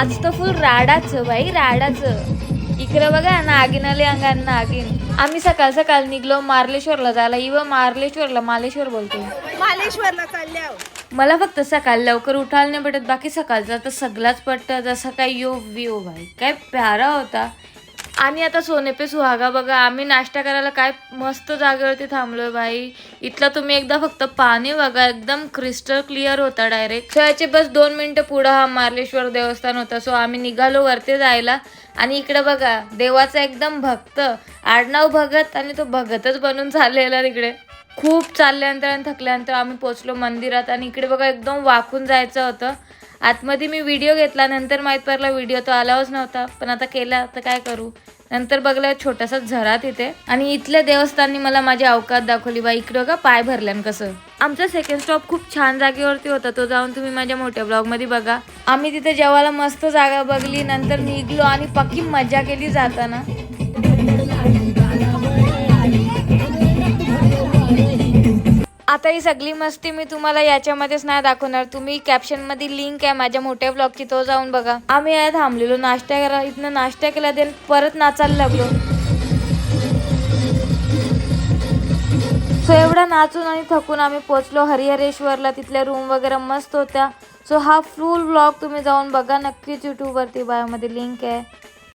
आज तर फुल राडाच बाई राडाच. इकडे बघा नागिन आले अंगात नागिन. आम्ही सकाळ सकाळ निघलो मार्लेश्वरला जायला. मालेश्वर बोलतो. मालेश्वरला चालले आहो. मला फक्त सकाळ लवकर उठायला नाही पटत, बाकी सकाळचा तर सगळाच पटतं. जसं काय यो विओ भाई काय प्यारा होता. आणि आता सोने पे सुहागा बघा, आम्ही नाश्ता करायला काय मस्त जागेवरती थांबलोय भाई. इथला तुम्ही एकदा फक्त पाणी बघा, एकदम क्रिस्टल क्लिअर होता डायरेक्ट. सो याचे बस 2 मिनिटं पुढं हा मार्लेश्वर देवस्थान होता. सो आम्ही निघालो वरती जायला. आणि इकडे बघा देवाचा एकदम भक्त, आडनाव भगत, आणि तो भगतच बनून चाललेला तिकडे. खूप चालल्यानंतर आणि थकल्यानंतर आम्ही पोचलो मंदिरात. आणि इकडे बघा एकदम वाकून जायचं होतं आतमध्ये. मी व्हिडिओ घेतला, नंतर माहीत पडला व्हिडिओ तो आलाच नव्हता, पण आता केला तर काय करू. नंतर बघला छोटासा झरा तिथे. आणि इथल्या देवस्थाननी मला माझी अवकात दाखवली बा. इकडं बघा पाय भरल्यान कसं. आमचा सेकंड स्टॉप खूप छान जागेवरती होता, तो जाऊन तुम्ही माझ्या मोठ्या ब्लॉगमध्ये बघा. आम्ही तिथे जेवायला मस्त जागा बघली, नंतर निघलो आणि पक्की मजा केली जाताना. आता ही सगळी मस्ती मी तुम्हाला याच्यामध्येच नाही दाखवणार. तुम्ही कॅप्शनमध्ये लिंक आहे माझ्या मोठ्या ब्लॉगची, तो जाऊन बघा. आम्ही या थांबलेलो नाश्ता करा, इथनं नाश्ता केला, देन परत नाचायला लागलो. सो एवढा नाचून आणि थकून आम्ही पोचलो हरिहरेश्वरला. तिथल्या रूम वगैरे मस्त होत्या. सो हा फुल ब्लॉग तुम्ही जाऊन बघा नक्कीच यूट्यूबवरती, बायोमध्ये लिंक आहे.